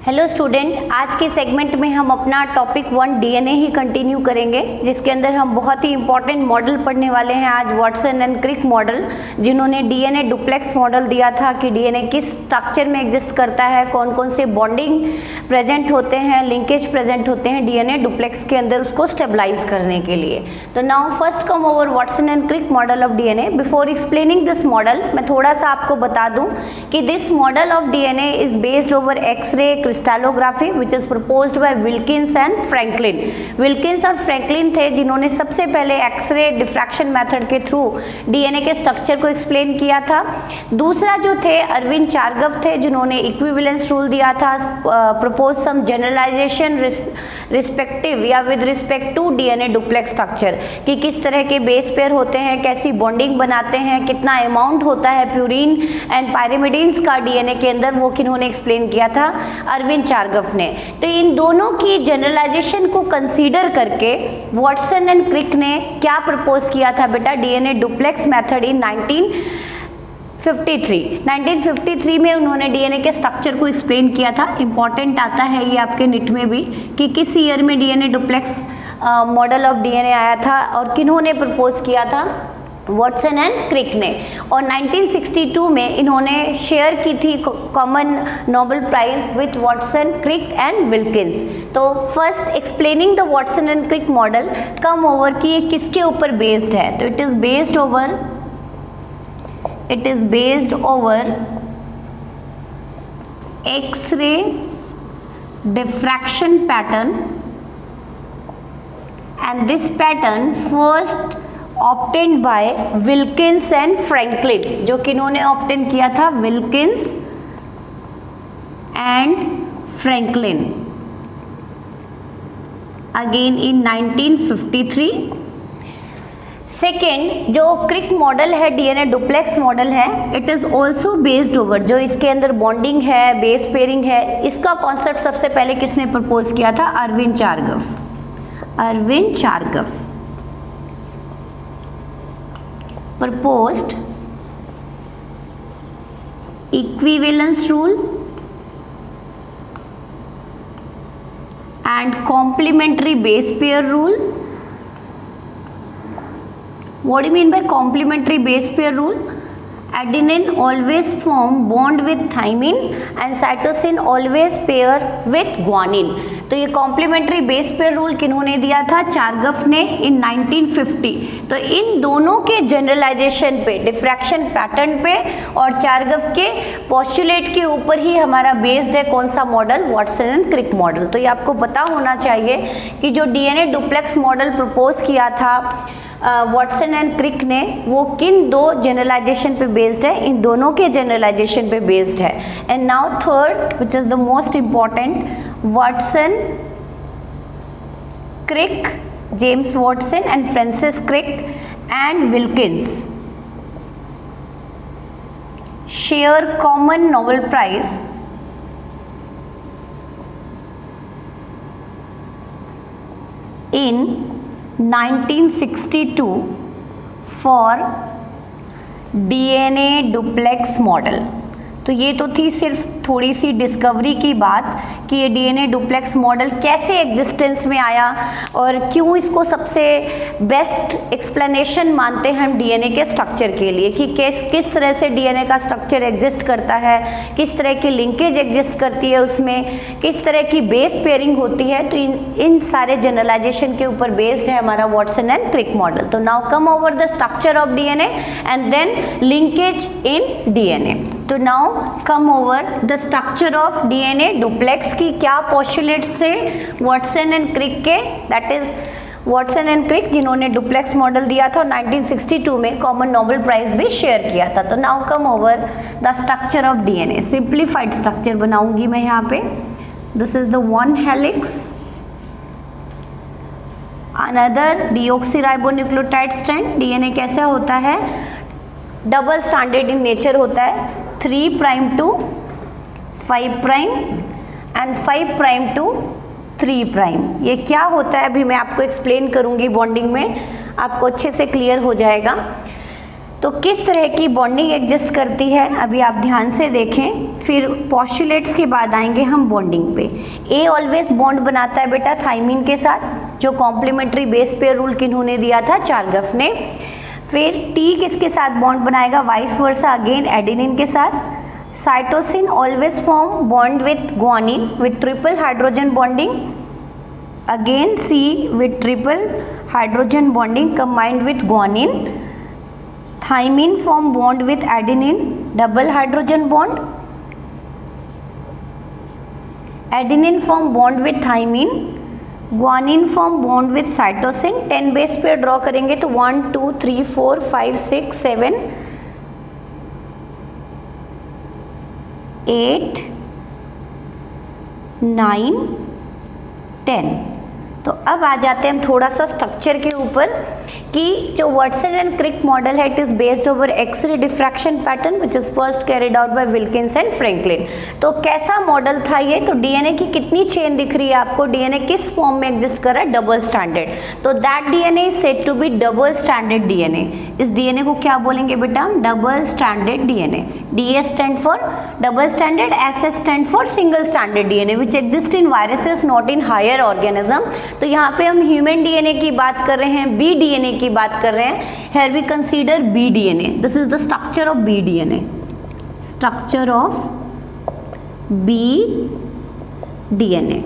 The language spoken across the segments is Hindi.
हेलो स्टूडेंट, आज के सेगमेंट में हम अपना टॉपिक 1 डीएनए ही कंटिन्यू करेंगे, जिसके अंदर हम बहुत ही इंपॉर्टेंट मॉडल पढ़ने वाले हैं आज, वाटसन एंड क्रिक मॉडल, जिन्होंने डीएनए डुप्लेक्स मॉडल दिया था कि डीएनए किस स्ट्रक्चर में एग्जिस्ट करता है, कौन कौन से बॉन्डिंग प्रेजेंट होते हैं, लिंकेज प्रेजेंट होते हैं डीएनए डुप्लेक्स के अंदर, उसको स्टेबलाइज करने के लिए। तो now first come over Watson and Crick model of DNA. Before explaining this model, मैं थोड़ा सा आपको बता दूं कि this model of DNA is based over X ray crystallography which is proposed by Wilkins and Franklin. Wilkins और फ्रैंकलिन थे जिन्होंने सबसे पहले एक्सरे डिफ्रैक्शन मेथड के थ्रू डीएनए के स्ट्रक्चर को एक्सप्लेन किया था। दूसरा जो थे अरविंद चारगव थे, जिन्होंने इक्विवेलेंस रूल दिया था, प्रपोज सम जनरलाइजेशन रिस्पेक्टिव या with respect to DNA duplex structure, कि किस तरह के बेस पेयर होते हैं, कैसी बॉन्डिंग बनाते हैं, कितना अमाउंट होता है प्यूरिन एंड पायरिमिडीन्स का डीएनए के अंदर, वो किन्होंने एक्सप्लेन किया था, अरविंद चारगव ने। तो इन दोनों की जनरलाइजेशन को कंसीडर करके वाटसन एंड क्रिक ने क्या प्रपोज किया था बेटा, डीएनए डुप्लेक्स मेथड इन 1953 में उन्होंने डीएनए के स्ट्रक्चर को एक्सप्लेन किया था। इंपॉर्टेंट आता है ये आपके निट में भी कि किस ईयर में DNA duplex model of DNA आया था और किन्होंने प्रपोज किया था, वाटसन एंड क्रिक ने। और 1962 में इन्होंने शेयर की थी common Nobel prize with Watson, Crick and Wilkins. तो first explaining the Watson and Crick model, come over कि ये किसके ऊपर बेस्ड है। तो it is based over X ray diffraction pattern, and this pattern first obtained by Wilkins and Franklin, जो कि इन्होंने ऑब्टेन किया था, Wilkins and Franklin, again in 1953। Second जो क्रिक मॉडल है, डीएनए डुप्लेक्स मॉडल है, it is also based over, जो इसके अंदर बॉन्डिंग है, बेस पेयरिंग है, इसका कॉन्सेप्ट सबसे पहले किसने प्रपोज किया था, Arvind चारगव proposed equivalence rule and complementary base pair rule. What do you mean by complementary base pair rule? Adenine always form bond with thymine and cytosine always pair with guanine. तो ये कॉम्प्लीमेंट्री बेस पेयर रूल किन्होंने दिया था, चारगव ने इन 1950। तो इन दोनों के जनरलाइजेशन पे, डिफ्रैक्शन पैटर्न पे और चारगव के पोस्टुलेट के ऊपर ही हमारा बेस्ड है कौन सा model, Watson and Crick model. तो ये आपको पता होना चाहिए कि जो डीएनए डुप्लेक्स मॉडल प्रपोज किया था वाटसन एंड क्रिक ने, वो किन दो जनरलाइजेशन पे बेस्ड है, इन दोनों के जनरलाइजेशन पे बेस्ड है। And now third which is the most important, Watson Crick, James Watson and Francis Crick and Wilkins share common Nobel prize in 1962 for DNA duplex model. तो ये तो थी सिर्फ थोड़ी सी डिस्कवरी की बात कि ये डीएनए डुप्लेक्स मॉडल कैसे एग्जिस्टेंस में आया और क्यों इसको सबसे बेस्ट एक्सप्लेनेशन मानते हैं हम डीएनए के स्ट्रक्चर के लिए, कि किस तरह से डीएनए का स्ट्रक्चर एग्जिस्ट करता है, किस तरह की लिंकेज एग्जिस्ट करती है उसमें, किस तरह की बेस पेयरिंग होती है। तो इन सारे जनरलाइजेशन के ऊपर बेस्ड है हमारा वाटसन एंड क्रिक मॉडल। तो now come over the structure of DNA and then linkage in DNA. तो now come over the structure of DNA duplex की क्या पोस्टुलेट्स थे वाटसन एंड क्रिक के, that is Watson and Crick जिन्होंने डुप्लेक्स मॉडल दिया था, 1962 में कॉमन नोबेल प्राइज भी शेयर किया था। तो now come over the structure of DNA, simplified structure बनाऊंगी मैं यहाँ पे। This is the one helix, another deoxyribonucleotide strand. DNA कैसा होता है, डबल स्टैंडर्ड इन नेचर होता है, 3 prime to 5 prime and 5 prime to 3 prime. ये क्या होता है अभी मैं आपको एक्सप्लेन करूंगी, बॉन्डिंग में आपको अच्छे से क्लियर हो जाएगा। तो किस तरह की बॉन्डिंग एग्जिस्ट करती है अभी आप ध्यान से देखें, फिर पॉस्टुलेट्स के बाद आएंगे हम बॉन्डिंग पे। ए ऑलवेज बॉन्ड बनाता है बेटा थाइमिन के साथ, जो कॉम्प्लीमेंट्री बेस पेयर रूल किन्होंने दिया था, चार्गफ ने। फिर टी किसके साथ बॉन्ड बनाएगा, वाइस वर्सा अगेन एडेनिन के साथ। Cytosine always form bond with guanine with triple hydrogen bonding, again C with triple hydrogen bonding combined with guanine. Thymine form bond with adenine double hydrogen bond, adenine form bond with thymine, guanine form bond with cytosine. 10 base pair draw करेंगे तो 1 2 3 4 5 6 7 8 9 10। तो अब आ जाते हैं हम थोड़ा सा स्ट्रक्चर के ऊपर कि जो वाटसन एंड क्रिक मॉडल है it is based over x ray diffraction pattern which is first carried out by Wilkins and Franklin. तो कैसा मॉडल था ये, तो डीएनए की कितनी चेन दिख रही है आपको, डीएनए किस फॉर्म में एग्जिस्ट कर रहा है, डबल स्टैंडर्ड। तो that DNA is said to be double standard DNA. इस डीएनए को क्या बोलेंगे बेटा, double standard DNA. DS stand for double standard, SS stand for single standard DNA which exist in viruses not in higher organism. तो यहाँ पे हम ह्यूमन डीएनए की बात कर रहे हैं, बी डीएनए की बात कर रहे हैं। Here we consider B DNA, this is the structure of B DNA, structure of B DNA.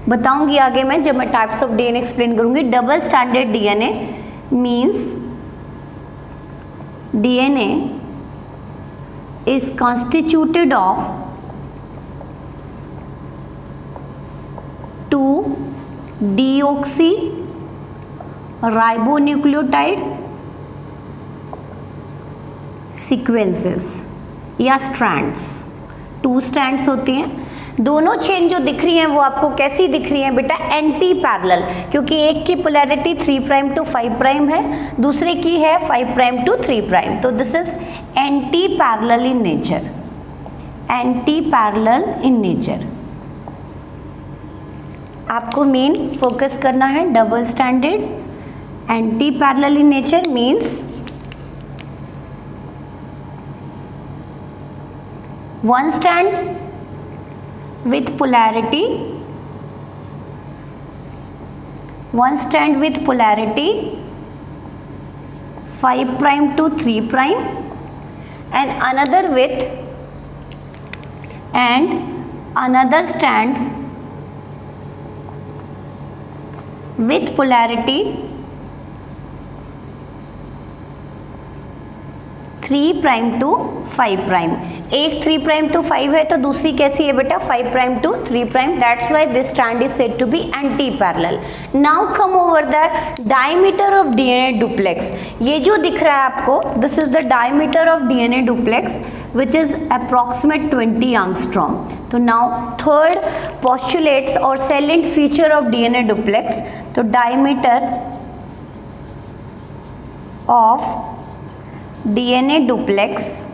बताऊंगी आगे मैं जब मैं टाइप्स ऑफ डीएनए एक्सप्लेन करूंगी। Double standard DNA means DNA is constituted of 2 deoxyribonucleotide sequences या strands। 2 strands होती हैं। दोनों चेन जो दिख रही हैं वो आपको कैसी दिख रही हैं बेटा, एंटी पैरेलल, क्योंकि एक की पोलैरिटी 3 प्राइम टू 5 प्राइम है, दूसरे की है 5 प्राइम टू 3 प्राइम। तो this is anti parallel in nature, anti parallel in nature. आपको मेन फोकस करना है double standard, anti parallel in nature means one stand with polarity, one strand with polarity 5 prime to 3 prime and another strand with polarity 3 prime to 5 prime. एक 3 प्राइम टू 5 है तो दूसरी कैसी है बेटा, 5 prime to 3 prime. That's why this strand is said to be anti parallel. Now come over the diameter of DNA duplex. ये जो दिख रहा है आपको, this is the diameter of DNA duplex which is approximate 20 angstrom. तो नाउ थर्ड पोस्टुलेट्स और salient feature of DNA duplex. तो diameter of DNA duplex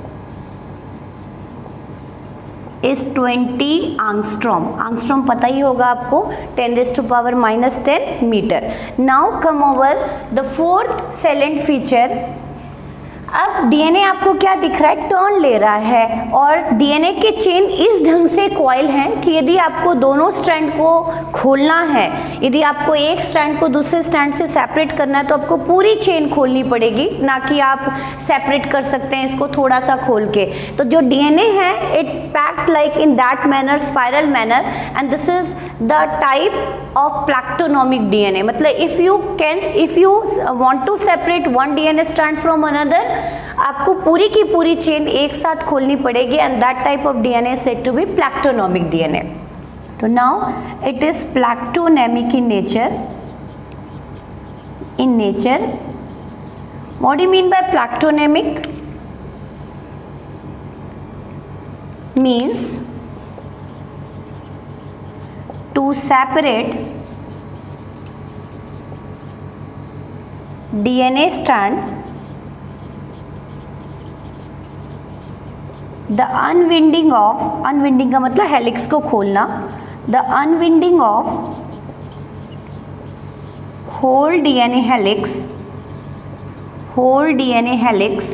is 20 angstrom. Angstrom पता ही होगा आपको, 10⁻⁻10 metre. Now come over the fourth salient feature. अब डीएनए आपको क्या दिख रहा है, टर्न ले रहा है और डीएनए के चेन इस ढंग से कॉइल हैं कि यदि आपको दोनों स्ट्रैंड को खोलना है, यदि आपको एक स्ट्रैंड को दूसरे स्ट्रैंड से सेपरेट करना है तो आपको पूरी चेन खोलनी पड़ेगी, ना कि आप सेपरेट कर सकते हैं इसको थोड़ा सा खोल के। तो जो डीएनए है it packed like in that manner, spiral manner, and this is the type of plectonemic DNA. मतलब if you want to separate one DNA strand from another, आपको पूरी की पूरी चेन एक साथ खोलनी पड़ेगी, and that type of DNA said to be plectonemic DNA. तो now it is plectonemic in nature. What do you mean by plectonemic? Means to separate DNA strand, the अनविंडिंग का मतलब हेलिक्स को खोलना, the unwinding of whole DNA helix whole DNA helix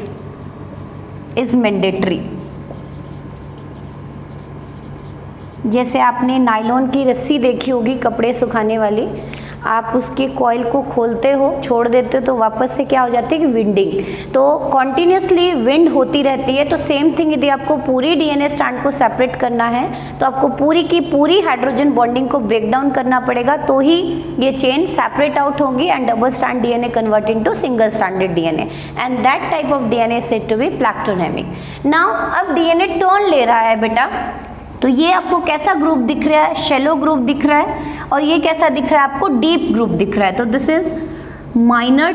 is mandatory। जैसे आपने नायलॉन की रस्सी देखी होगी कपड़े सुखाने वाली, आप उसके कॉइल को खोलते हो, छोड़ देते हो तो वापस से क्या हो जाती है कि विंडिंग, तो कॉन्टिन्यूसली विंड होती रहती है। तो सेम थिंग यदि आपको पूरी डीएनए स्ट्रैंड को सेपरेट करना है तो आपको पूरी की पूरी हाइड्रोजन बॉन्डिंग को ब्रेक डाउन करना पड़ेगा, तो ही ये चेन सेपरेट आउट होगी and double strand DNA convert into single stranded DNA and that type of DNA is said to be plectonemic. Now अब डीएनए टर्न ले रहा है बेटा, तो ये आपको कैसा ग्रुप दिख रहा है, शैलो ग्रुप दिख रहा है, और ये कैसा दिख रहा है आपको, डीप ग्रुप दिख रहा है। तो दिस इज माइनर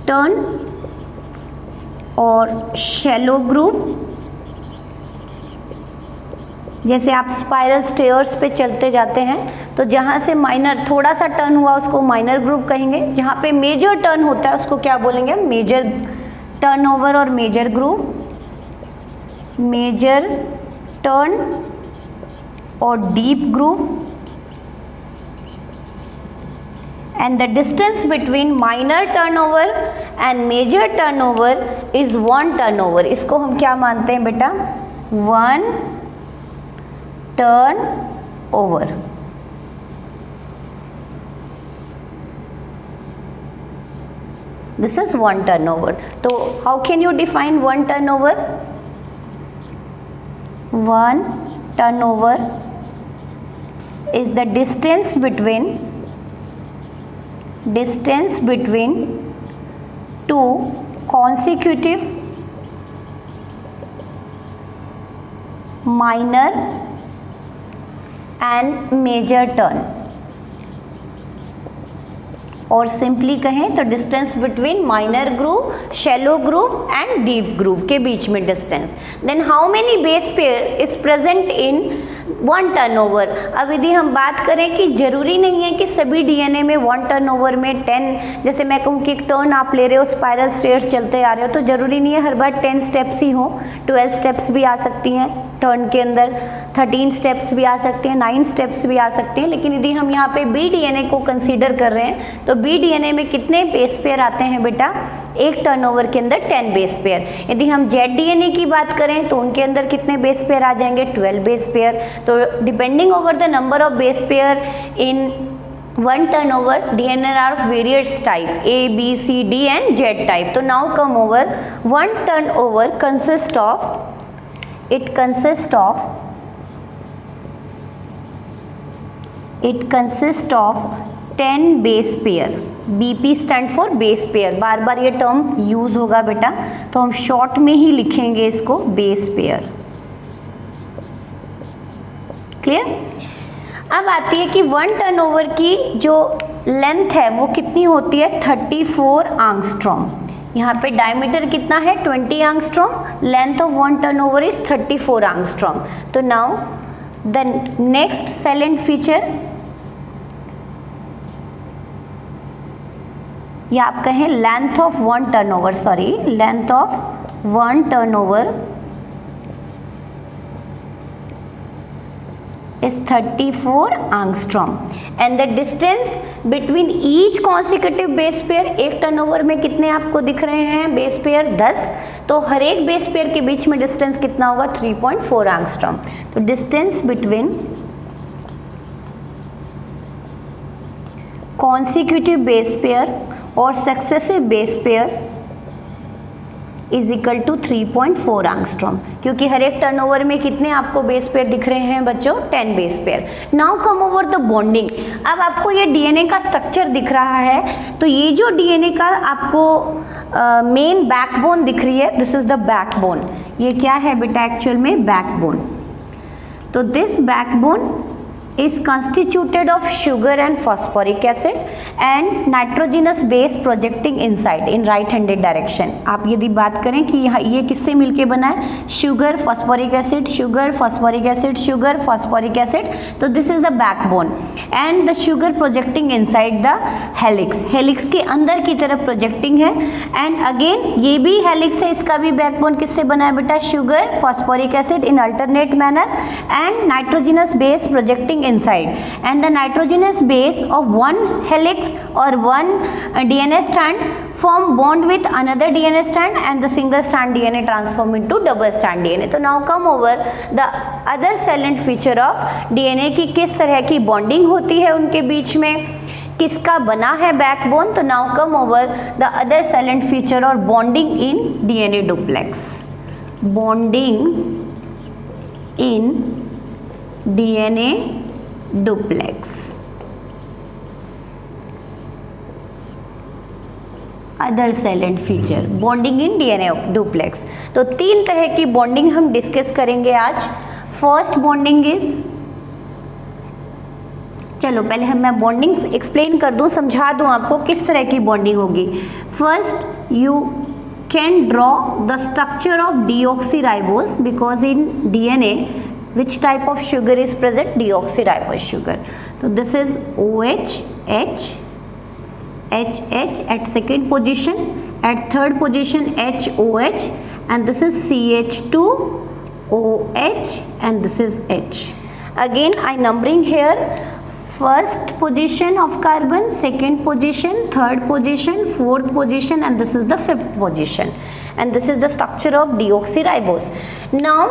टर्न और शैलो ग्रुप। जैसे आप स्पाइरल स्टेयर्स पे चलते जाते हैं तो जहाँ से माइनर थोड़ा सा टर्न हुआ उसको माइनर ग्रुप कहेंगे, जहाँ पे मेजर टर्न होता है उसको क्या बोलेंगे, मेजर टर्नओवर और मेजर ग्रुप, मेजर टर्न और deep groove, and the distance between minor turnover and major turnover is 1 turnover. इसको हम क्या मानते हैं बेटा, 1 turnover. This is 1 turnover. So how can you define 1 turnover? 1 turnover is the distance between two consecutive minor and major turn, और सिंपली कहें तो distance between minor groove, shallow groove and deep groove के बीच में distance. Then how many base pair is present in 1 turnover. अब यदि हम बात करें कि जरूरी नहीं है कि सभी डीएनए में 1 टर्नओवर में 10, जैसे मैं कहूँ कि एक टर्न आप ले रहे हो, स्पाइरल स्टेयर्स चलते आ रहे हो, तो जरूरी नहीं है हर बार 10 स्टेप्स ही हो, 12 स्टेप्स भी आ सकती हैं टर्न के अंदर, 13 स्टेप्स भी आ सकते हैं, 9 स्टेप्स भी आ सकते हैं। लेकिन यदि हम यहाँ पे बी डीएनए को कंसीडर कर रहे हैं तो बी डीएनए में कितने बेस पेयर आते हैं बेटा, एक टर्नओवर के अंदर 10 बेस पेयर। यदि हम जेड डीएनए की बात करें तो उनके अंदर कितने बेस पेयर आ जाएंगे, 12 बेस पेयर। तो depending over the number of base pair in 1 turnover, DNA are of various type A, B, C, D and Z type. So now come over 1 turnover consists of 10 base pair. BP stand for base pair. बार बार ये टर्म यूज होगा बेटा, तो हम शॉर्ट में ही लिखेंगे इसको बेस पेयर। क्लियर। अब आती है कि 1 टर्नओवर की जो लेंथ है वो कितनी होती है, 34 एंगस्ट्रॉम। यहाँ पे डायमीटर कितना है, 20 angstrom, length of 1 turnover is 34 angstrom. तो now the next salient feature, या आप कहें length of 1 turnover, sorry, length of 1 turnover is 34 angstrom and the distance between each consecutive base pair, एक टर्नओवर में कितने आपको दिख रहे हैं बेस पेयर, 10, तो हर एक बेस पेयर के बीच में डिस्टेंस कितना होगा, 3.4 एंगस्ट्रॉम। तो distance between consecutive base pair और successive base pair is equal to 3.4 angstrom, क्योंकि हर एक टर्नओवर में कितने आपको बेस पेयर दिख रहे हैं बच्चों, 10 base pair. Now come over the bonding. अब आपको ये डीएनए का स्ट्रक्चर दिख रहा है, तो ये जो डीएनए का आपको मेन बैकबोन दिख रही है, दिस इज द बैकबोन। ये क्या है बेटा, एक्चुअल में बैकबोन। तो this backbone is constituted of sugar and phosphoric acid and nitrogenous base projecting inside in right handed direction। आप यदि बात करें कि ये किससे मिलके बना है, sugar phosphoric acid, sugar phosphoric acid, sugar phosphoric acid, तो this is the backbone and the sugar projecting inside the helix, helix के अंदर की तरफ प्रोजेक्टिंग है। एंड अगेन ये भी हेलिक्स है, इसका भी बैकबोन किससे बना है बेटा, sugar phosphoric acid in alternate manner and nitrogenous base projecting bonding inside, and the nitrogenous base of one helix or one DNA strand form bond with another DNA strand, and the single strand DNA transform into double strand DNA. तो now come over the other salient feature of DNA की किस तरह की bonding होती है उनके बीच में, किसका बना है बैकबोन. तो now come over the other silent feature और bonding in DNA duplex. Bonding in DNA duplex. Other silent feature bonding in DNA duplex. तो 3 तरह की बॉन्डिंग हम डिस्कस करेंगे आज. फर्स्ट बॉन्डिंग इज, चलो पहले मैं बॉन्डिंग एक्सप्लेन कर दूं, समझा दूं आपको किस तरह की बॉन्डिंग होगी. First you can draw the structure of deoxyribose because in DNA which type of sugar is present, deoxyribose sugar. तो this is OH H H H at second position, at third position HOH, and this is CH2 OH, and this is H. Again I numbering here. First position of carbon, second position, third position, fourth position, and this is the fifth position, and this is the structure of deoxyribose. Now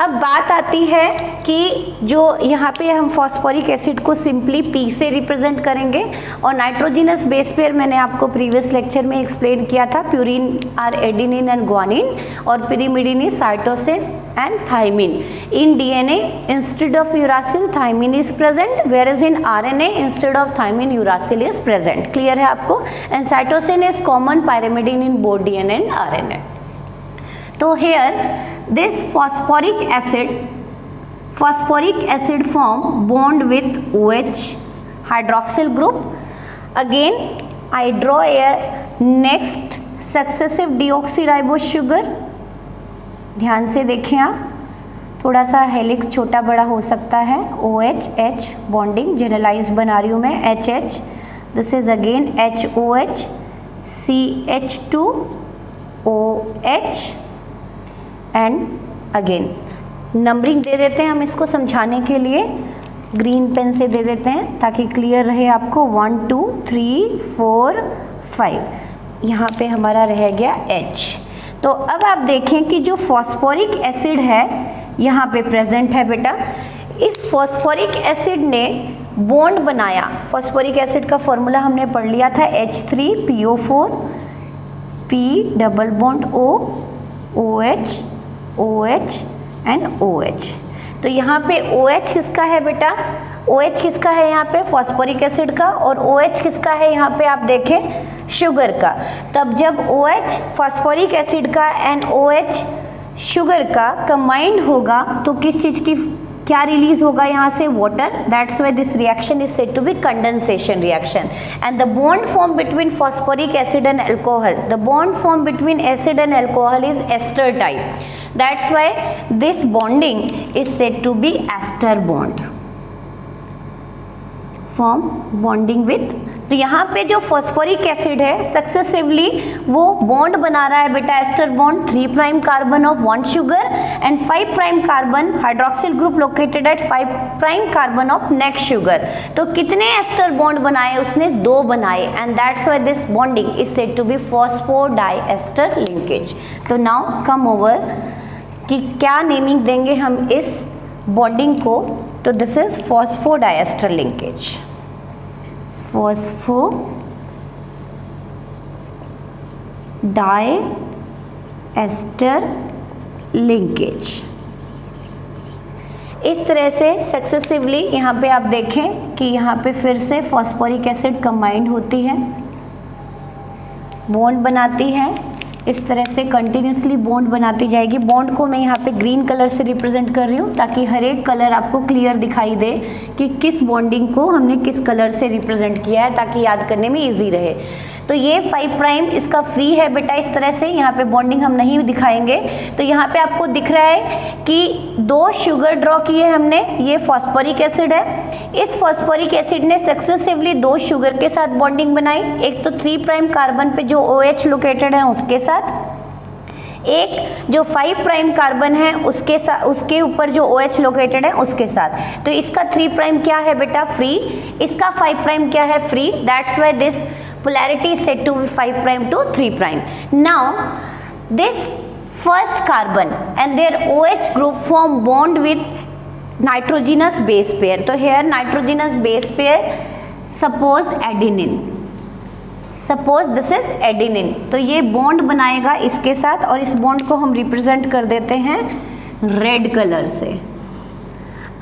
अब बात आती है कि जो यहाँ पे हम फॉस्फोरिक एसिड को सिंपली P से रिप्रेजेंट करेंगे, और नाइट्रोजिनस बेस पेयर मैंने आपको प्रीवियस लेक्चर में एक्सप्लेन किया था. Purine are adenine and guanine, और pyrimidine is cytosine and thymine. In DNA instead of uracil thymine is present, whereas in RNA instead of thymine uracil is present. Clear है आपको? And cytosine is common pyrimidine in both DNA and RNA. तो here this phosphoric acid form bond with OH hydroxyl group. Again I draw a next successive deoxyribose sugar. ध्यान से देखें आप, थोड़ा सा हेलिक्स छोटा बड़ा हो सकता है. OH H बॉन्डिंग जनरलाइज बना रही हूँ मैं. HH, this is again HOH, CH2 OH, and again numbering दे देते हैं हम इसको समझाने के लिए. ग्रीन पेन से दे देते हैं ताकि क्लियर रहे आपको. 1 2 3 4 5, यहाँ पे हमारा रह गया H. तो अब आप देखें कि जो फॉस्फोरिक एसिड है यहाँ पे प्रेजेंट है बेटा. इस फॉस्फोरिक एसिड ने बॉन्ड बनाया. फॉस्फोरिक एसिड का फॉर्मूला हमने पढ़ लिया था, H3PO4 P double bond O OH OH and OH. तो यहाँ पे OH किसका है बेटा? OH किसका है यहाँ पे? फॉस्फोरिक एसिड का. और OH किसका है यहाँ पे? आप देखें शुगर का. तब जब OH फॉस्फोरिक एसिड का एंड OH शुगर का कंबाइंड होगा तो किस चीज़ की क्या रिलीज होगा यहाँ से? Water. That's why this reaction is said to be condensation reaction. And the bond form between phosphoric acid and alcohol, the bond form between acid and alcohol is ester type. That's why this bonding is said to be ester bond. Form bonding with. तो यहाँ पे जो फॉस्फोरिक एसिड है सक्सेसिवली वो बॉन्ड बना रहा है बेटा, ester bond. 3 prime carbon of 1 sugar and 5 prime carbon hydroxyl group located at 5 prime carbon of next sugar. तो कितने एस्टर बॉन्ड बनाए उसने? 2 बनाए. And that's why this bonding is said to be phosphodiester linkage. तो नाउ कम ओवर कि क्या नेमिंग देंगे हम इस बॉन्डिंग को. तो this is phosphodiester linkage. Phosphodiester linkage. इस तरह से सक्सेसिवली यहाँ पे आप देखें कि यहाँ पे फिर से फॉस्फोरिक एसिड कंबाइंड होती है, बॉन्ड बनाती है. इस तरह से कंटिन्यूसली बॉन्ड बनाती जाएगी. बॉन्ड को मैं यहाँ पे ग्रीन कलर से रिप्रेजेंट कर रही हूँ ताकि हर एक कलर आपको क्लियर दिखाई दे कि किस बॉन्डिंग को हमने किस कलर से रिप्रेजेंट किया है, ताकि याद करने में इजी रहे. तो ये 5 प्राइम इसका फ्री है बेटा. इस तरह से यहाँ पे बॉन्डिंग हम नहीं दिखाएंगे. तो यहाँ पे आपको दिख रहा है कि 2 शुगर ड्रॉ किए हमने. ये फॉस्फोरिक एसिड है. इस फॉस्फोरिक एसिड ने सक्सेसिवली 2 शुगर के साथ बॉन्डिंग बनाई. एक तो 3 प्राइम कार्बन पे जो OH लोकेटेड है उसके साथ, एक जो 5 प्राइम कार्बन है उसके ऊपर जो OH लोकेटेड है उसके साथ। तो इसका 3 प्राइम क्या है बेटा, फ्री, इसका 5 प्राइम क्या है, free, that's why this polarity is said to be 5 prime to 3 prime. Now this first carbon and their OH group form bond with nitrogenous base pair. तो here nitrogenous base pair, suppose adenine, suppose this is adenine, तो ये बॉन्ड बनाएगा इसके साथ और इस बॉन्ड को हम रिप्रेजेंट कर देते हैं रेड कलर से।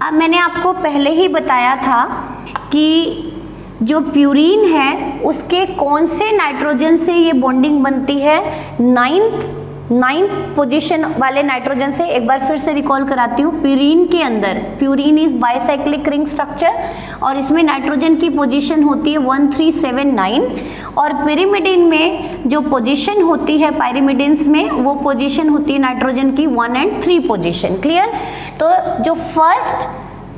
अब मैंने आपको पहले ही बताया था कि जो प्यूरीन है उसके कौन से नाइट्रोजन से ये बॉन्डिंग बनती है, नाइन्थ पोजीशन वाले नाइट्रोजन से। एक बार फिर से रिकॉल कराती हूँ, प्यूरीन के अंदर, purine is bicyclic ring structure और इसमें नाइट्रोजन की पोजीशन होती है 1 3 7 9 और pyrimidine में जो पोजीशन होती है pyrimidines में वो पोजीशन होती है नाइट्रोजन की 1 और 3 पोजीशन। क्लियर? तो जो फर्स्ट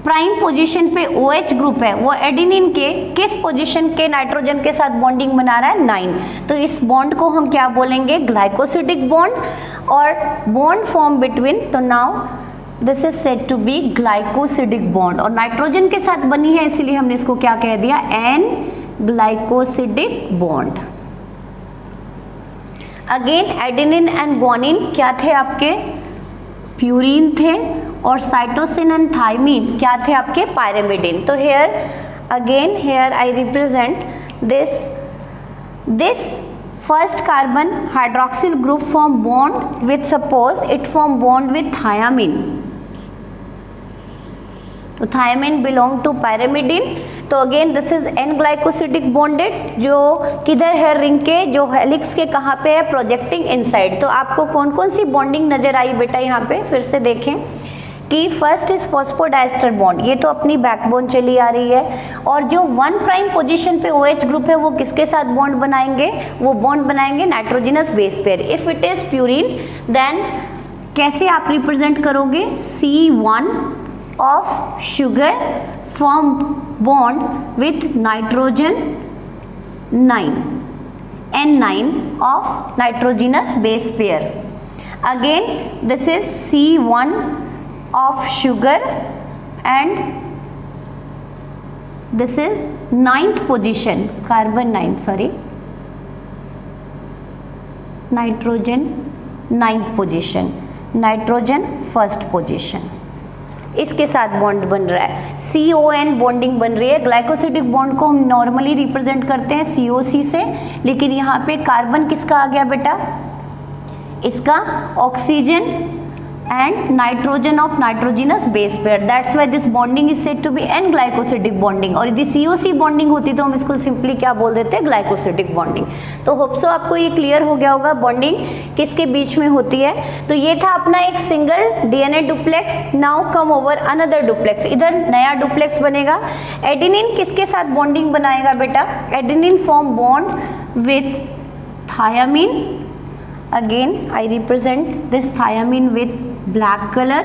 प्राइम पोजीशन पे OH ग्रुप है वो एडेनिन के किस पोजीशन के नाइट्रोजन के साथ बॉन्डिंग बना रहा है, 9। तो इस बॉन्ड को हम क्या बोलेंगे, ग्लाइकोसिडिक बॉन्ड और बॉन्ड फॉर्म बिटवीन, तो now this is said to be glycosidic bond और नाइट्रोजन के साथ बनी है इसीलिए हमने इसको क्या कह दिया, N glycosidic bond. Again adenine and guanine क्या थे आपके, प्यूरीन थे और साइटोसिन एंड थायमीन क्या थे आपके, पायरिमिडिन। तो here again here I represent this first carbon hydroxyl group form bond with, suppose it form bond with thiamine, तो थायमीन बिलोंग टू पायरिमिडिन। तो again this is an glycosidic bonded, जो किधर है रिंग के, जो हेलिक्स के कहाँ पे है, प्रोजेक्टिंग इनसाइड। तो आपको कौन कौन सी बॉन्डिंग नजर आई बेटा, यहाँ पे फिर से देखें कि फर्स्ट इज फॉस्फोडाइस्टर बॉन्ड, ये तो अपनी बैकबोन चली आ रही है और जो 1 प्राइम पोजीशन पे OH ग्रुप है वो किसके साथ बॉन्ड बनाएंगे, वो बॉन्ड बनाएंगे nitrogenous base pair. If it is purine then कैसे आप रिप्रेजेंट करोगे, C1 of sugar form bond with nitrogen 9, N9 of nitrogenous base pair. Again this is C1 of sugar and this is 9th position, carbon 9, sorry, nitrogen 9th position, nitrogen 1st position, इसके साथ बॉन्ड बन रहा है, CON बॉन्डिंग बन रही है। ग्लाइकोसिडिक बॉन्ड को हम नॉर्मली रिप्रेजेंट करते हैं COC से, लेकिन यहाँ पे कार्बन किसका आ गया बेटा, इसका oxygen and nitrogen of nitrogenous base pair, that's why this bonding is said to be n glycosidic bonding। और यदि COC बॉन्डिंग होती तो हम इसको सिंपली क्या बोल देते हैं, ग्लाइकोसिडिक बॉन्डिंग। तो होप सो आपको ये क्लियर हो गया होगा बॉन्डिंग किसके बीच में होती है। तो ये था अपना एक single DNA duplex. Now come over another duplex, इधर नया डुप्लेक्स बनेगा। एडेनिन किसके साथ बॉन्डिंग बनाएगा बेटा, adenine form bond with thiamine, again I represent this thiamine with black color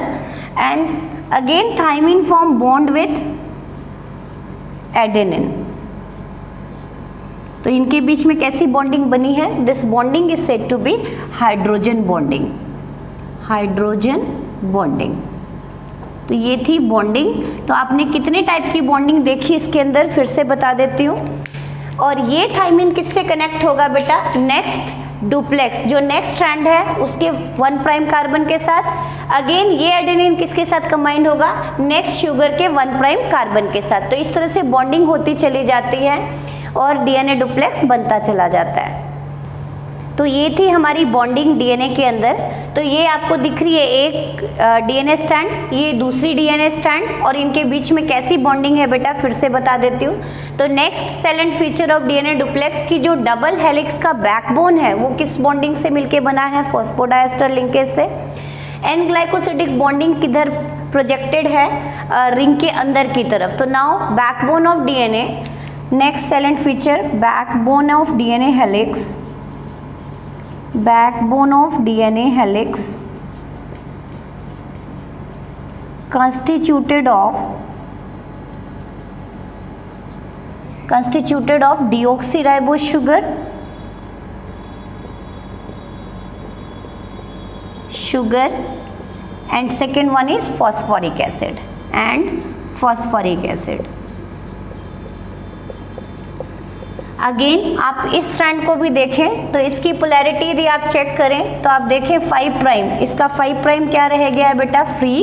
and again thymine form bond with adenine। तो इनके बीच में कैसी बॉन्डिंग बनी है, this bonding is said to be hydrogen bonding, hydrogen bonding. तो ये थी बॉन्डिंग। तो आपने कितने टाइप की बॉन्डिंग देखी इसके अंदर, फिर से बता देती हूँ। और ये थायमीन किससे कनेक्ट होगा बेटा, नेक्स्ट डुप्लेक्स जो नेक्स्ट स्ट्रैंड है उसके 1 प्राइम कार्बन के साथ। अगेन ये एडेनिन किसके साथ कंबाइंड होगा, नेक्स्ट शुगर के 1 प्राइम कार्बन के साथ। तो इस तरह से बॉन्डिंग होती चली जाती है और DNA डुप्लेक्स बनता चला जाता है। तो ये थी हमारी बॉन्डिंग DNA के अंदर। तो ये आपको दिख रही है एक DNA स्ट्रैंड, ये दूसरी DNA स्ट्रैंड, और इनके बीच में कैसी बॉन्डिंग है बेटा फिर से बता देती हूँ। तो next salient feature of DNA duplex की जो डबल हेलिक्स का बैकबोन है वो किस बॉन्डिंग से मिलके बना है, फॉस्फोडाइस्टर लिंकेज से। एन ग्लाइकोसिडिक बॉन्डिंग किधर प्रोजेक्टेड है, रिंग के अंदर की तरफ। तो now backbone of DNA, next salient feature backbone of DNA helix, backbone of DNA helix constituted of deoxyribose sugar sugar, and second one is phosphoric acid and phosphoric acid. Again आप इस स्ट्रैंड को भी देखें तो इसकी पोलैरिटी यदि आप चेक करें तो आप देखें 5 प्राइम, इसका 5 प्राइम क्या रह गया है बेटा, फ्री।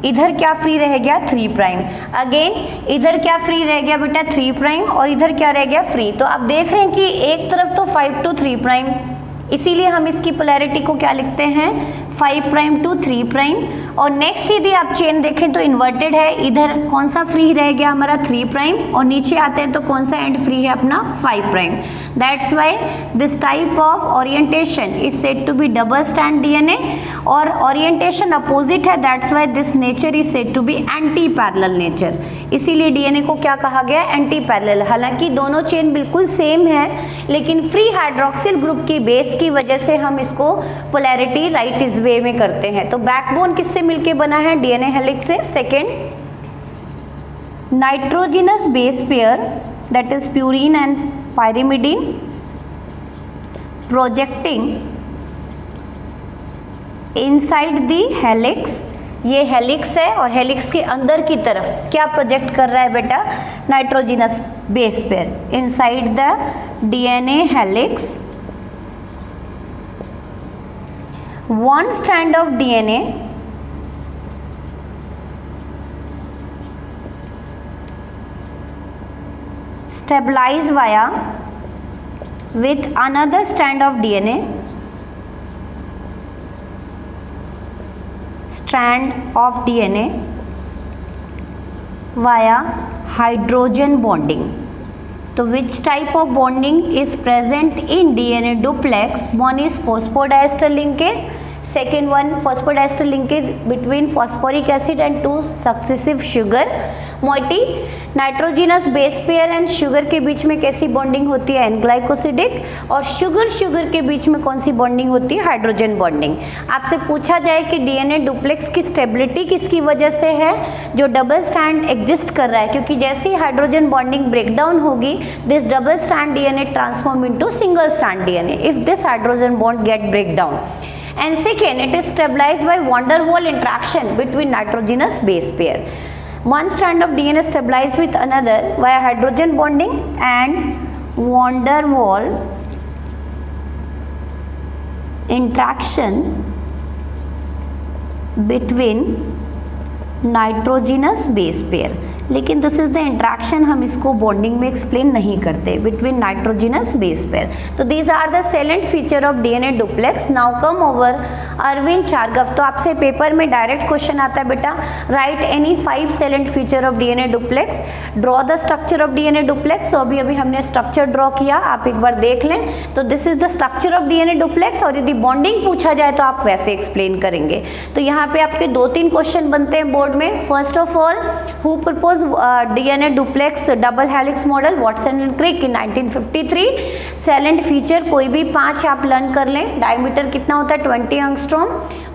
इधर क्या फ्री रह गया, 3 प्राइम। अगेन इधर क्या फ्री रह गया बेटा, 3 प्राइम, और इधर क्या रह गया, फ्री। तो आप देख रहे हैं कि एक तरफ तो 5 to 3 प्राइम, इसीलिए हम इसकी पोलैरिटी को क्या लिखते हैं, 5 प्राइम to 3 प्राइम। और नेक्स्ट यदि आप चेन देखें तो इन्वर्टेड है, इधर कौन सा फ्री रह गया हमारा, 3 प्राइम, और नीचे आते हैं तो कौन सा एंड फ्री है अपना, 5 prime. That's why this type of orientation is said to be double strand DNA, और ओरिएंटेशन अपोजिट है, that's why this nature is said to be anti parallel nature. इसीलिए डीएनए को क्या कहा गया, एंटी पैरेलल। हालांकि दोनों चेन बिल्कुल सेम है, लेकिन फ्री हाइड्रोक्सिल ग्रुप की बेस की वजह से हम इसको पोलैरिटी राइट इस वे में करते हैं। तो बैकबोन किससे मिलके बना है, डीएनए हेलिक्स से। Second, nitrogenous base pair that is purine and pyrimidine projecting inside the helix. ये हेलिक्स है और हेलिक्स के अंदर की तरफ क्या प्रोजेक्ट कर रहा है बेटा, nitrogenous base pair inside the DNA helix. One strand of DNA stabilized via with another strand of DNA via hydrogen bonding. So which type of bonding is present in DNA duplex? One is phosphodiester linkage, second one phosphodiester linkage between phosphoric acid and 2 successive sugar. Moiety nitrogenous base pair and sugar के बीच में कैसी बॉन्डिंग होती है, एन ग्लाइकोसिडिक, और शुगर के बीच में कौन सी बॉन्डिंग होती है, हाइड्रोजन बॉन्डिंग। आपसे पूछा जाए कि डीएनए डुप्लेक्स की स्टेबिलिटी किसकी वजह से है, जो डबल स्ट्रैंड एग्जिस्ट कर रहा है, क्योंकि जैसे ही हाइड्रोजन बॉन्डिंग ब्रेकडाउन होगी this double strand DNA transform into single strand DNA if this hydrogen bond get break down. And second, it is stabilized by van der Waals interaction between nitrogenous base pair. One strand of DNA stabilized with another via hydrogen bonding and van der Waals interaction between nitrogenous base pair. लेकिन दिस इज द इंट्रैक्शन, हम इसको बॉन्डिंग में एक्सप्लेन नहीं करते, बिटवीन नाइट्रोजिनस बेस पेयर। तो these are the salient feature of DNA duplex. Now come over Erwin Chargaff. तो आपसे पेपर में डायरेक्ट क्वेश्चन आता है बेटा, write any 5 salient feature of DNA duplex, draw the structure of DNA duplex. तो अभी हमने स्ट्रक्चर ड्रॉ किया, आप एक बार देख लें। तो this is the structure of DNA duplex, और यदि बॉन्डिंग पूछा जाए तो आप वैसे एक्सप्लेन करेंगे। तो यहाँ पे आपके 2-3 क्वेश्चन बनते हैं बोर्ड में। First of all, who propose DNA duplex double helix model, Watson and Crick in 1953। Salient feature कोई भी 5 आप लर्न कर लें। डायमीटर कितना होता है, 20 angstrom.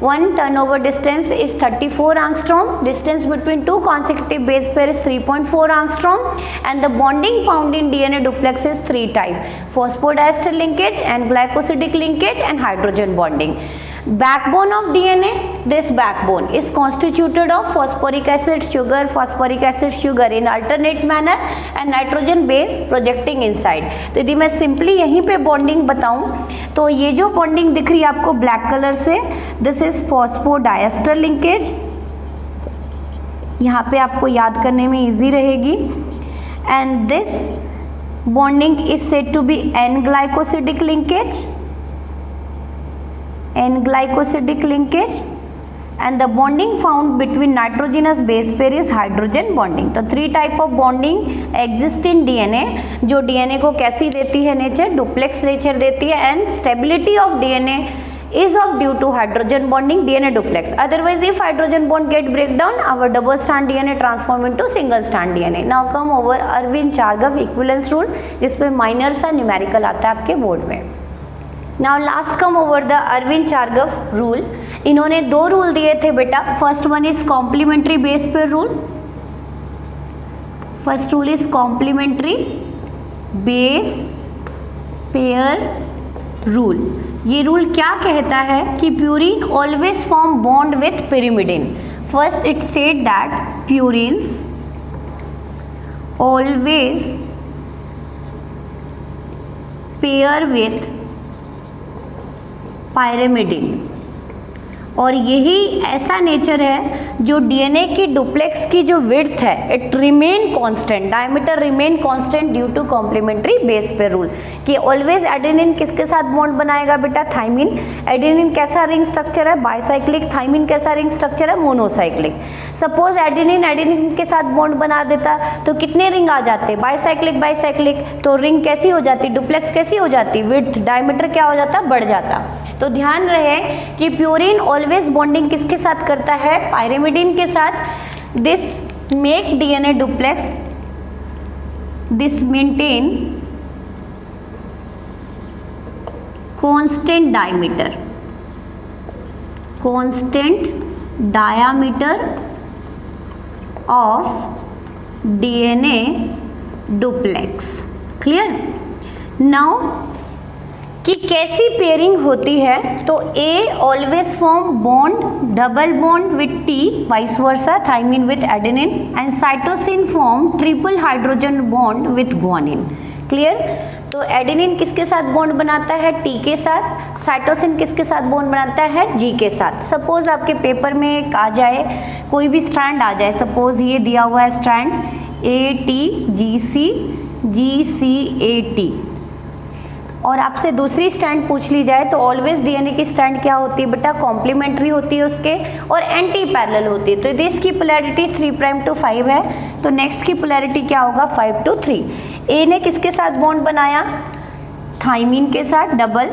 1 turnover distance is 34 angstrom. Distance between 2 consecutive base pair is 3.4 angstrom, and the bonding found in DNA duplex is 3 type: phosphodiester linkage and glycosidic linkage and hydrogen bonding. Backbone of DNA, this backbone is constituted of phosphoric acid sugar in alternate manner and nitrogen base projecting inside. तो यदि मैं सिंपली यहीं पे बॉन्डिंग बताऊं तो ये जो बॉन्डिंग दिख रही है आपको ब्लैक कलर से, दिस इज फॉस्फोडाइस्टर लिंकेज। यहाँ पे आपको याद करने में इजी रहेगी। And this bonding is said to be an glycosidic linkage, N-glycosidic linkage, and the bonding found between nitrogenous base pair is hydrogen bonding. तो 3 type of bonding exist in DNA, जो DNA को कैसी देती है नेचर, डुप्लेक्स नेचर देती है। And stability of DNA is of due to hydrogen bonding DNA duplex. Otherwise, if hydrogen bond get break down, our double strand DNA transform into single strand DNA. Now come over Erwin Chargaff equivalence rule, जिसपे माइनर सा न्यूमेरिकल आता है आपके बोर्ड में। Now last come over the Erwin Chargaff rule. इन्होंने 2 रूल दिए थे बेटा। First one is complementary base pair rule. First rule is complementary base pair rule. ये रूल क्या कहता है कि purine always form bond with pyrimidine. First it state that purines always pair with pyrimidine. और यही ऐसा नेचर है जो डीएनए की डुप्लेक्स की जो विड्थ है it remain constant, diameter remain constant due to complementary base pair rule कि ऑलवेज एडेनिन किसके साथ बॉन्ड बनाएगा बेटा, थाइमिन. एडेनिन कैसा रिंग स्ट्रक्चर है, बाइसाइक्लिक. थाइमिन कैसा रिंग स्ट्रक्चर है, मोनोसाइक्लिक. सपोज एडेनिन के साथ बॉन्ड बना देता तो कितने रिंग आ जाते, बाइसाइक्लिक बाइसाइक्लिक. तो रिंग कैसी हो जाती, डुप्लेक्स कैसी हो जाती, विड्थ डायमीटर क्या हो जाता, बढ़ जाता. तो ध्यान रहे कि प्यूरिन ऑलवेज बॉन्डिंग किसके साथ करता है, पायरिमिडीन के साथ. This make DNA duplex, this maintain constant diameter, constant diameter of DNA duplex. Clear. Now कि कैसी पेयरिंग होती है, तो A always form bond, double bond with T, vice versa, thymine with adenine, and cytosine form triple hydrogen bond with guanine. Clear. तो एडेनिन किसके साथ बॉन्ड बनाता है, टी के साथ. साइटोसिन किसके साथ बॉन्ड बनाता है, जी के साथ. सपोज आपके पेपर में एक आ जाए, कोई भी स्ट्रैंड आ जाए, सपोज ये दिया हुआ है स्ट्रैंड ATGC और आपसे दूसरी स्टैंड पूछ ली जाए तो ऑलवेज डीएनए की स्टैंड क्या होती है बेटा, कॉम्प्लीमेंट्री होती है उसके और एंटी पैरेलल होती है. तो इसकी पोलैरिटी 3' to 5 है, तो नेक्स्ट की पोलैरिटी क्या होगा, 5 to 3. ए ने किसके साथ बॉन्ड बनाया, थाइमिन के साथ डबल.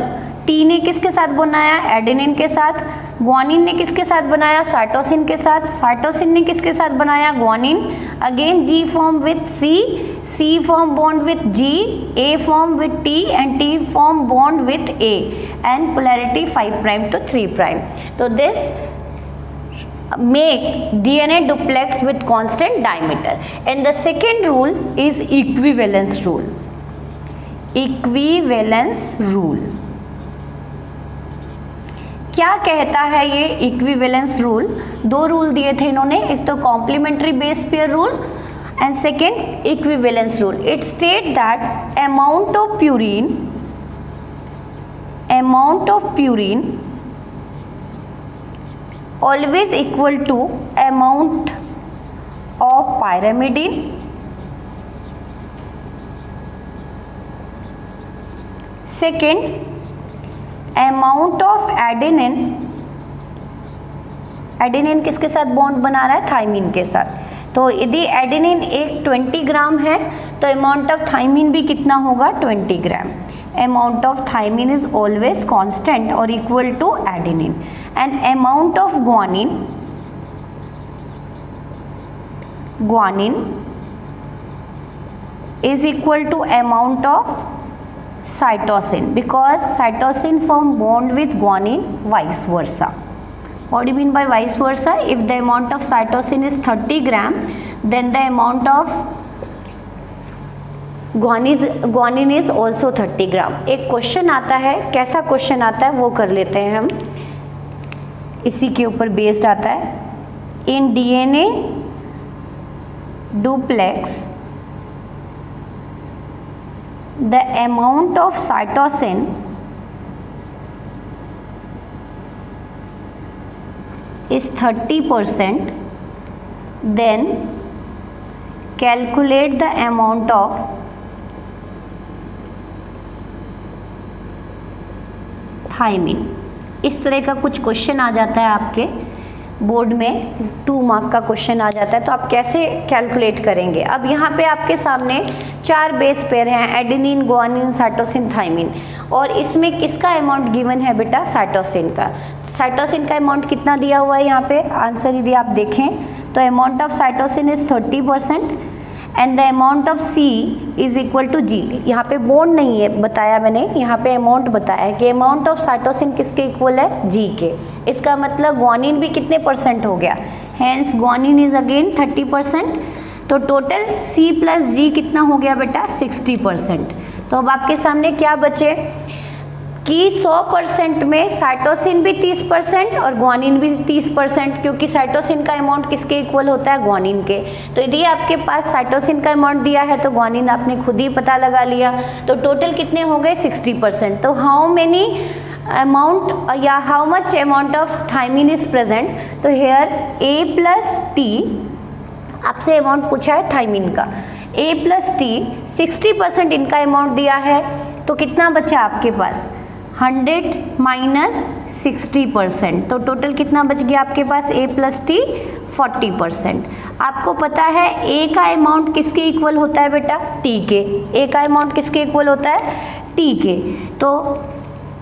टी ने किसके साथ बनाया, एडेनिन के साथ. ग्वानिन ने किसके साथ बनाया, साइटोसिन के साथ. साइटोसिन ने किसके साथ बनाया, guanine. Again G form with C, C form bond with G, A form with T and T form bond with A and polarity 5' to 3'. So this make DNA duplex with constant diameter. And the second rule is equivalence rule. Equivalence rule क्या कहता है ये इक्विवेलेंस रूल? दो रूल दिए थे इन्होंने, एक तो complementary base pair rule and second equivalence rule. It state that amount of purine always equal to amount of pyrimidine second amount of adenine किसके साथ बॉन्ड बना रहा है, थाइमिन के साथ. तो यदि एडेनिन एक 20 ग्राम है तो अमाउंट ऑफ थाइमिन भी कितना होगा, 20 gram. Amount of thymine is always constant और equal to adenine. And amount of guanine is equal to amount of cytosine because cytosine form bond with guanine, vice versa. What do you mean by vice versa? If the amount of cytosine is 30 gram, then the amount of guanine is also 30 gram. एक क्वेश्चन आता है, कैसा क्वेश्चन आता है वो कर लेते हैं हम, इसी के ऊपर बेस्ड आता है. इन DNA duplex the amount of cytosine is 30%, then calculate the amount of thymine. इस तरह का कुछ क्वेश्चन आ जाता है आपके बोर्ड में, 2 मार्क का क्वेश्चन आ जाता है, तो आप कैसे कैलकुलेट करेंगे. अब यहाँ पे आपके सामने 4 बेस पेयर हैं, एडेनिन, गुआनिन, साइटोसिन, थाइमिन, और इसमें किसका अमाउंट गिवन है बेटा, साइटोसिन का. साइटोसिन का अमाउंट कितना दिया हुआ है यहाँ पे, आंसर यदि आप देखें तो amount of cytosine is 30% and the amount of C is equal to G. यहाँ पे बॉन्ड नहीं है बताया मैंने, यहाँ पे अमाउंट बताया है कि अमाउंट ऑफ साइटोसिन किसके इक्वल है, G के. इसका मतलब ग्वानिन भी कितने परसेंट हो गया, हैंस ग्वानिन इज अगेन 30%. तो टोटल C प्लस G कितना हो गया बेटा, 60%. तो अब आपके सामने क्या बचे, कि 100% में साइटोसिन भी 30% और ग्वानिन भी 30%, क्योंकि साइटोसिन का अमाउंट किसके इक्वल होता है, ग्वानिन के। तो यदि आपके पास साइटोसिन का अमाउंट दिया है तो ग्वानिन आपने खुद ही पता लगा लिया। तो टोटल कितने हो गए, 60%। तो हाउ मेनी अमाउंट या how much amount of thymine is present, तो हेयर A+T आपसे अमाउंट पूछा है थायमिन का, A+T 60% इनका अमाउंट दिया है, तो कितना बचा आपके पास 100 माइनस 60%, तो टोटल कितना बच गया आपके पास A+T 40%। आपको पता है A का अमाउंट किसके इक्वल होता है बेटा, T के। A का अमाउंट किसके इक्वल होता है, T के। तो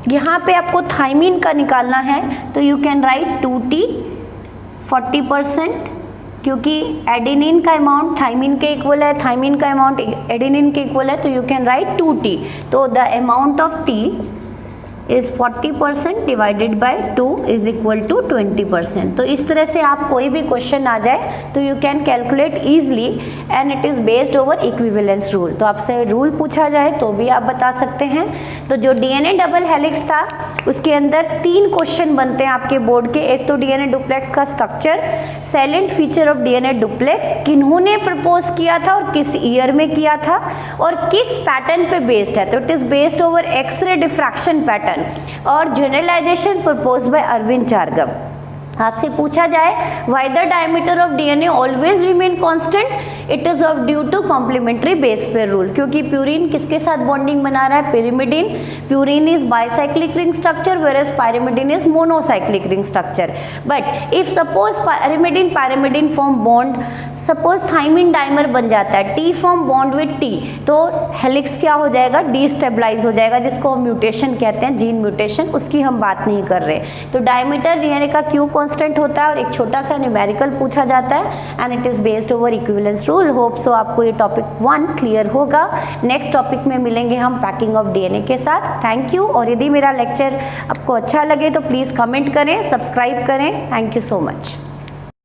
यहाँ पे आपको थायमिन का निकालना है, तो यू कैन राइट 2T 40%, क्योंकि एडेनिन का अमाउंट थायमिन के इक्वल है, थायमिन का अमाउंट एडेनिन के इक्वल है, तो यू कैन राइट 2T। तो the amount of T is 40% divided by 2 is equal to 20%। तो इस तरह से आप कोई भी क्वेश्चन आ जाए तो you can calculate easily and it is based over equivalence rule. तो आपसे रूल पूछा जाए तो भी आप बता सकते हैं। तो जो डीएनए डबल हेलिक्स था उसके अंदर 3 क्वेश्चन बनते हैं आपके बोर्ड के। एक तो डीएनए डुप्लेक्स का structure, silent feature of DNA duplex, किन्होंने प्रपोज किया था और किस ईयर में किया था और किस पैटर्न पे बेस्ड है, तो it is based over x ray diffraction pattern, और generalization proposed by Erwin Chargaff. आपसे पूछा जाए why the diameter of DNA always remain constant, it is of due to complementary base pair rule, क्योंकि प्यूरिन किसके साथ बॉन्डिंग बना रहा है, pyrimidine। Purine is bicyclic ring structure whereas pyrimidine is monocyclic ring structure, but if suppose pyrimidine form bond, suppose thymine dimer बन जाता है, T form bond with T, तो हेलिक्स क्या हो जाएगा, डिस्टेबलाइज हो जाएगा, जिसको हम म्यूटेशन कहते हैं, जीन म्यूटेशन, उसकी हम बात नहीं कर रहे। तो डायमीटर डीएनए का क्यों कांस्टेंट होता है और एक छोटा सा न्यूमेरिकल पूछा जाता है and it is based over equivalence rule. Hope so आपको ये टॉपिक 1 क्लियर होगा। नेक्स्ट टॉपिक में मिलेंगे हम पैकिंग ऑफ डीएनए के साथ। Thank you. और यदि मेरा लेक्चर आपको अच्छा लगे तो प्लीज़ कमेंट करें, सब्सक्राइब करें। Thank you so much.